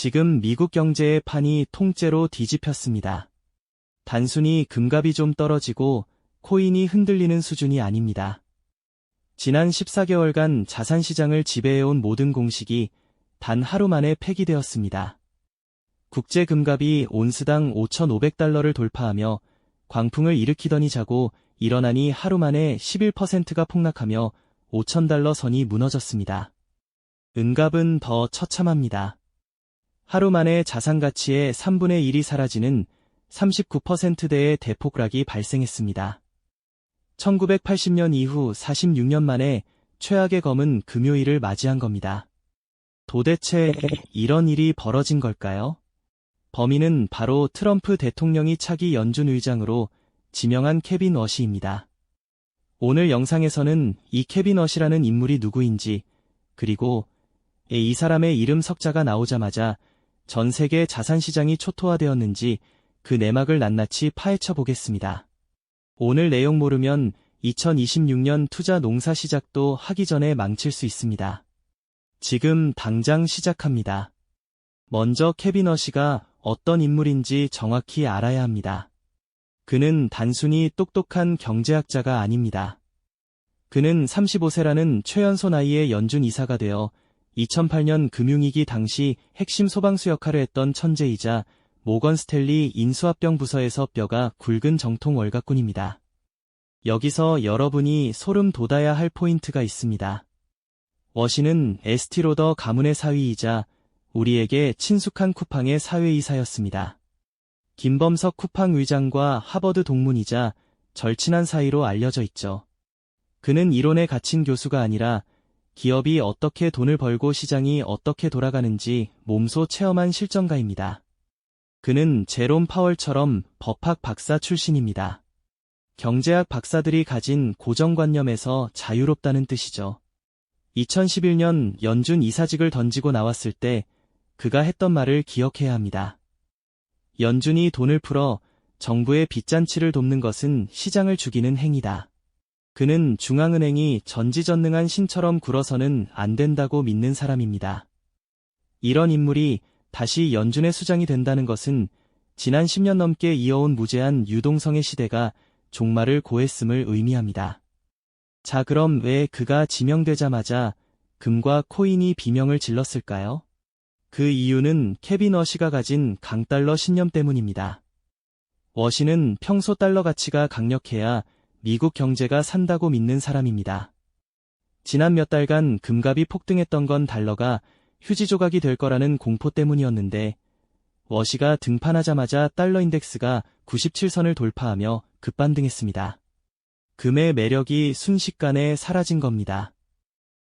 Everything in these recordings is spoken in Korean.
지금 미국 경제의 판이 통째로 뒤집혔습니다. 단순히 금값이 좀 떨어지고 코인이 흔들리는 수준이 아닙니다. 지난 14개월간 자산시장을 지배해온 모든 공식이 단 하루 만에 폐기되었습니다. 국제 금값이 온스당 5,500달러를 돌파하며 광풍을 일으키더니 자고 일어나니 하루 만에 11%가 폭락하며 5,000달러 선이 무너졌습니다. 은값은 더 처참합니다. 하루 만에 자산 가치의 3분의 1이 사라지는 39%대의 대폭락이 발생했습니다. 1980년 이후 46년 만에 최악의 검은 금요일을 맞이한 겁니다. 도대체 이런 일이 벌어진 걸까요? 범인은 바로 트럼프 대통령이 차기 연준 의장으로 지명한 케빈 워시입니다. 오늘 영상에서는 이 케빈 워시라는 인물이 누구인지, 그리고 이 사람의 이름 석자가 나오자마자 전 세계 자산시장이 초토화되었는지 그 내막을 낱낱이 파헤쳐 보겠습니다. 오늘 내용 모르면 2026년 투자 농사 시작도 하기 전에 망칠 수 있습니다. 지금 당장 시작합니다. 먼저 케빈 워시가 어떤 인물인지 정확히 알아야 합니다. 그는 단순히 똑똑한 경제학자가 아닙니다. 그는 35세라는 최연소 나이에 연준 이사가 되어 2008년 금융위기 당시 핵심 소방수 역할을 했던 천재이자 모건 스탠리 인수합병 부서에서 뼈가 굵은 정통 월갑꾼입니다. 여기서 여러분이 소름 돋아야 할 포인트가 있습니다. 워시는 에스티로더 가문의 사위이자 우리에게 친숙한 쿠팡의 사회이사였습니다. 김범석 쿠팡 의장과 하버드 동문이자 절친한 사이로 알려져 있죠. 그는 이론에 갇힌 교수가 아니라 기업이 어떻게 돈을 벌고 시장이 어떻게 돌아가는지 몸소 체험한 실전가입니다. 그는 제롬 파월처럼 법학 박사 출신입니다. 경제학 박사들이 가진 고정관념에서 자유롭다는 뜻이죠. 2011년 연준 이사직을 던지고 나왔을 때 그가 했던 말을 기억해야 합니다. 연준이 돈을 풀어 정부의 빚잔치를 돕는 것은 시장을 죽이는 행위다. 그는 중앙은행이 전지전능한 신처럼 굴어서는 안 된다고 믿는 사람입니다. 이런 인물이 다시 연준의 수장이 된다는 것은 지난 10년 넘게 이어온 무제한 유동성의 시대가 종말을 고했음을 의미합니다. 자, 그럼 왜 그가 지명되자마자 금과 코인이 비명을 질렀을까요? 그 이유는 케빈 워시가 가진 강달러 신념 때문입니다. 워시는 평소 달러 가치가 강력해야 미국 경제가 산다고 믿는 사람입니다. 지난 몇 달간 금값이 폭등했던 건 달러가 휴지 조각이 될 거라는 공포 때문이었는데 워시가 등판하자마자 달러 인덱스가 97선을 돌파하며 급반등했습니다. 금의 매력이 순식간에 사라진 겁니다.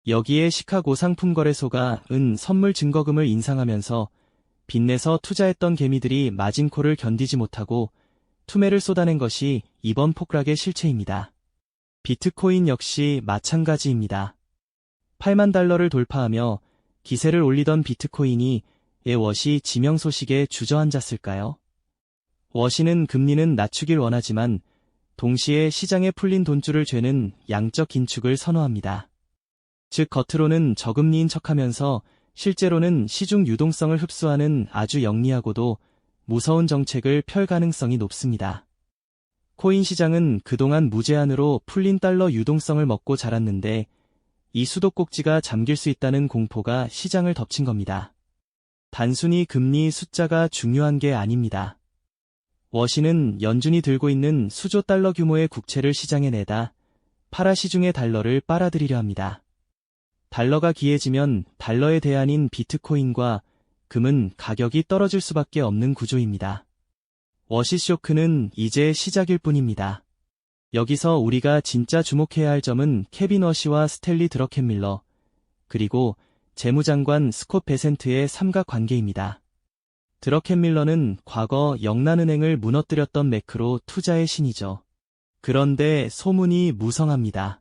여기에 시카고 상품거래소가 선물 증거금을 인상하면서 빚내서 투자했던 개미들이 마진콜을 견디지 못하고 투매를 쏟아낸 것이 이번 폭락의 실체입니다. 비트코인 역시 마찬가지입니다. 8만 달러를 돌파하며 기세를 올리던 비트코인이 왜 워시 지명 소식에 주저앉았을까요? 워시는 금리는 낮추길 원하지만 동시에 시장에 풀린 돈줄을 죄는 양적 긴축을 선호합니다. 즉 겉으로는 저금리인 척하면서 실제로는 시중 유동성을 흡수하는 아주 영리하고도 무서운 정책을 펼 가능성이 높습니다. 코인 시장은 그동안 무제한으로 풀린 달러 유동성을 먹고 자랐는데 이 수도꼭지가 잠길 수 있다는 공포가 시장을 덮친 겁니다. 단순히 금리 숫자가 중요한 게 아닙니다. 워시는 연준이 들고 있는 수조 달러 규모의 국채를 시장에 내다 팔아 시중의 달러를 빨아들이려 합니다. 달러가 기해지면 달러의 대안인 비트코인과 금은 가격이 떨어질 수밖에 없는 구조입니다. 워시 쇼크는 이제 시작일 뿐입니다. 여기서 우리가 진짜 주목해야 할 점은 케빈 워시와 스탠리 드러켄밀러, 그리고 재무장관 스콧 베센트의 삼각관계입니다. 드러켄밀러는 과거 영란은행을 무너뜨렸던 매크로 투자의 신이죠. 그런데 소문이 무성합니다.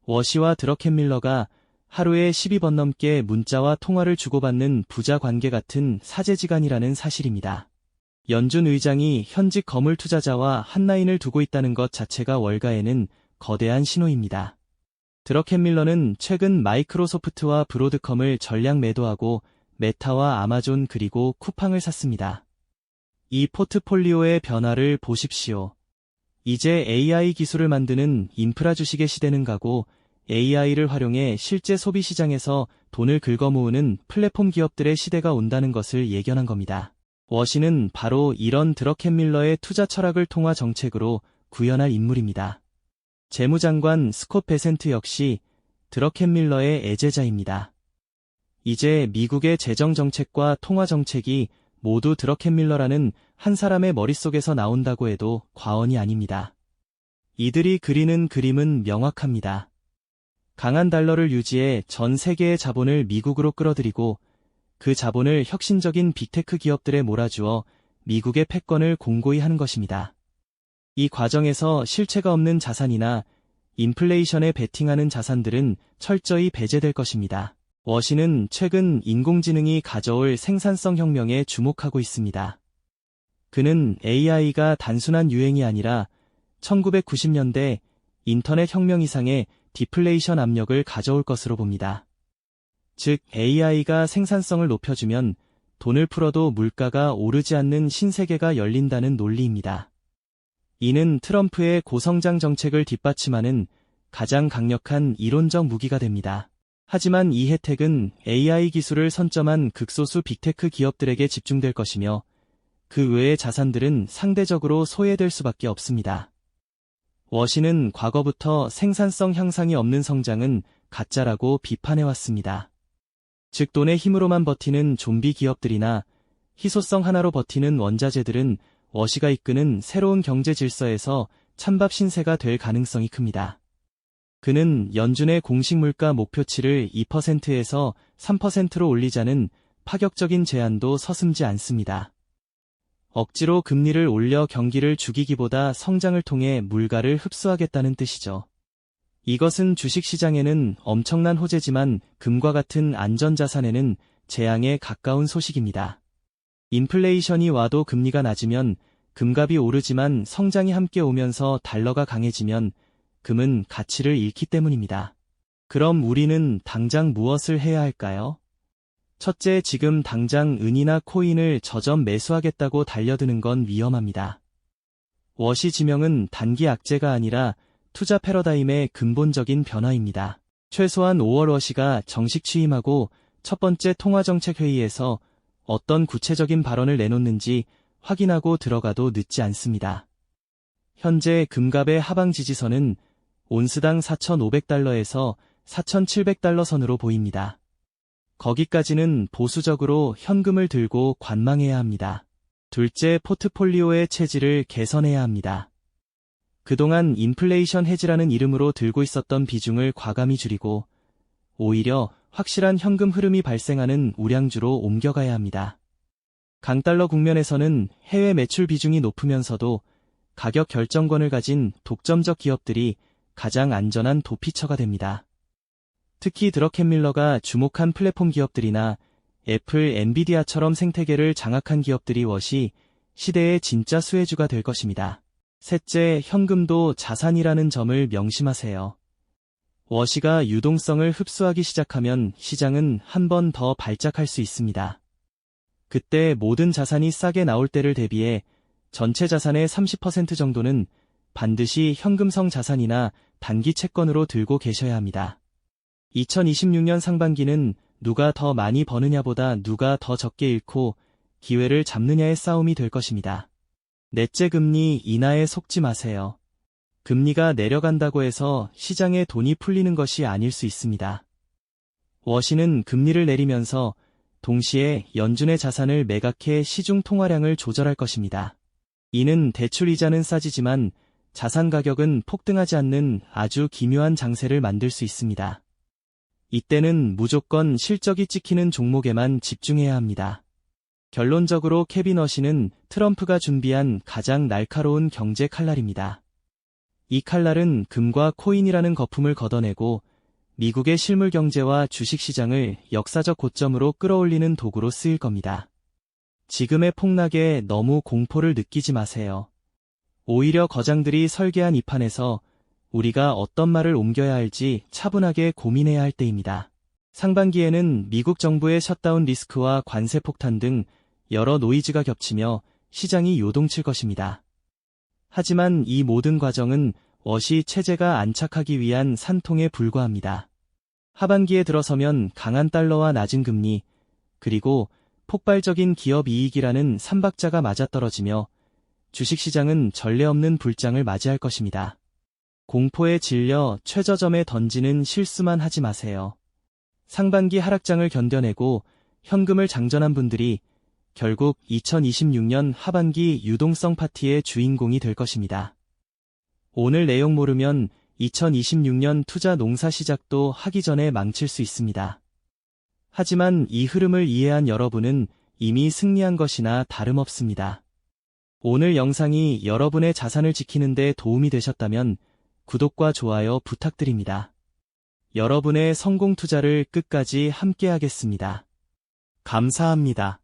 워시와 드러켄밀러가 하루에 12번 넘게 문자와 통화를 주고받는 부자 관계 같은 사제지간이라는 사실입니다. 연준 의장이 현직 거물 투자자와 한 라인을 두고 있다는 것 자체가 월가에는 거대한 신호입니다. 드러켄밀러는 최근 마이크로소프트와 브로드컴을 전량 매도하고 메타와 아마존 그리고 쿠팡을 샀습니다. 이 포트폴리오의 변화를 보십시오. 이제 AI 기술을 만드는 인프라 주식의 시대는 가고 AI를 활용해 실제 소비 시장에서 돈을 긁어모으는 플랫폼 기업들의 시대가 온다는 것을 예견한 겁니다. 워시는 바로 이런 드러켄밀러의 투자 철학을 통화 정책으로 구현할 인물입니다. 재무장관 스콧 베센트 역시 드러켄밀러의 애제자입니다. 이제 미국의 재정정책과 통화정책이 모두 드러켄밀러라는 한 사람의 머릿속에서 나온다고 해도 과언이 아닙니다. 이들이 그리는 그림은 명확합니다. 강한 달러를 유지해 전 세계의 자본을 미국으로 끌어들이고 그 자본을 혁신적인 빅테크 기업들에 몰아주어 미국의 패권을 공고히 하는 것입니다. 이 과정에서 실체가 없는 자산이나 인플레이션에 베팅하는 자산들은 철저히 배제될 것입니다. 워시는 최근 인공지능이 가져올 생산성 혁명에 주목하고 있습니다. 그는 AI가 단순한 유행이 아니라 1990년대 인터넷 혁명 이상의 디플레이션 압력을 가져올 것으로 봅니다. 즉 AI가 생산성을 높여주면 돈을 풀어도 물가가 오르지 않는 신세계가 열린다는 논리입니다. 이는 트럼프의 고성장 정책을 뒷받침하는 가장 강력한 이론적 무기가 됩니다. 하지만 이 혜택은 AI 기술을 선점한 극소수 빅테크 기업들에게 집중될 것이며 그 외의 자산들은 상대적으로 소외될 수밖에 없습니다. 워시는 과거부터 생산성 향상이 없는 성장은 가짜라고 비판해왔습니다. 즉 돈의 힘으로만 버티는 좀비 기업들이나 희소성 하나로 버티는 원자재들은 워시가 이끄는 새로운 경제 질서에서 찬밥 신세가 될 가능성이 큽니다. 그는 연준의 공식 물가 목표치를 2%에서 3%로 올리자는 파격적인 제안도 서슴지 않습니다. 억지로 금리를 올려 경기를 죽이기보다 성장을 통해 물가를 흡수하겠다는 뜻이죠. 이것은 주식시장에는 엄청난 호재지만 금과 같은 안전자산에는 재앙에 가까운 소식입니다. 인플레이션이 와도 금리가 낮으면 금값이 오르지만 성장이 함께 오면서 달러가 강해지면 금은 가치를 잃기 때문입니다. 그럼 우리는 당장 무엇을 해야 할까요? 첫째, 지금 당장 은이나 코인을 저점 매수하겠다고 달려드는 건 위험합니다. 워시 지명은 단기 악재가 아니라 투자 패러다임의 근본적인 변화입니다. 최소한 5월 워시가 정식 취임하고 첫 번째 통화정책 회의에서 어떤 구체적인 발언을 내놓는지 확인하고 들어가도 늦지 않습니다. 현재 금값의 하방 지지선은 온스당 4,500달러에서 4,700달러 선으로 보입니다. 거기까지는 보수적으로 현금을 들고 관망해야 합니다. 둘째, 포트폴리오의 체질을 개선해야 합니다. 그동안 인플레이션 헤지라는 이름으로 들고 있었던 비중을 과감히 줄이고 오히려 확실한 현금 흐름이 발생하는 우량주로 옮겨가야 합니다. 강달러 국면에서는 해외 매출 비중이 높으면서도 가격 결정권을 가진 독점적 기업들이 가장 안전한 도피처가 됩니다. 특히 드러켄밀러가 주목한 플랫폼 기업들이나 애플, 엔비디아처럼 생태계를 장악한 기업들이 워시 시대의 진짜 수혜주가 될 것입니다. 셋째, 현금도 자산이라는 점을 명심하세요. 워시가 유동성을 흡수하기 시작하면 시장은 한 번 더 발작할 수 있습니다. 그때 모든 자산이 싸게 나올 때를 대비해 전체 자산의 30% 정도는 반드시 현금성 자산이나 단기 채권으로 들고 계셔야 합니다. 2026년 상반기는 누가 더 많이 버느냐보다 누가 더 적게 잃고 기회를 잡느냐의 싸움이 될 것입니다. 넷째, 금리 인하에 속지 마세요. 금리가 내려간다고 해서 시장에 돈이 풀리는 것이 아닐 수 있습니다. 워시는 금리를 내리면서 동시에 연준의 자산을 매각해 시중 통화량을 조절할 것입니다. 이는 대출 이자는 싸지지만 자산 가격은 폭등하지 않는 아주 기묘한 장세를 만들 수 있습니다. 이때는 무조건 실적이 찍히는 종목에만 집중해야 합니다. 결론적으로 케빈 워시는 트럼프가 준비한 가장 날카로운 경제 칼날입니다. 이 칼날은 금과 코인이라는 거품을 걷어내고 미국의 실물 경제와 주식시장을 역사적 고점으로 끌어올리는 도구로 쓰일 겁니다. 지금의 폭락에 너무 공포를 느끼지 마세요. 오히려 거장들이 설계한 이 판에서 우리가 어떤 말을 옮겨야 할지 차분하게 고민해야 할 때입니다. 상반기에는 미국 정부의 셧다운 리스크와 관세 폭탄 등 여러 노이즈가 겹치며 시장이 요동칠 것입니다. 하지만 이 모든 과정은 워시 체제가 안착하기 위한 산통에 불과합니다. 하반기에 들어서면 강한 달러와 낮은 금리, 그리고 폭발적인 기업 이익이라는 삼박자가 맞아떨어지며 주식시장은 전례 없는 불장을 맞이할 것입니다. 공포에 질려 최저점에 던지는 실수만 하지 마세요. 상반기 하락장을 견뎌내고 현금을 장전한 분들이 결국 2026년 하반기 유동성 파티의 주인공이 될 것입니다. 오늘 내용 모르면 2026년 투자 농사 시작도 하기 전에 망칠 수 있습니다. 하지만 이 흐름을 이해한 여러분은 이미 승리한 것이나 다름없습니다. 오늘 영상이 여러분의 자산을 지키는 데 도움이 되셨다면 구독과 좋아요 부탁드립니다. 여러분의 성공 투자를 끝까지 함께하겠습니다. 감사합니다.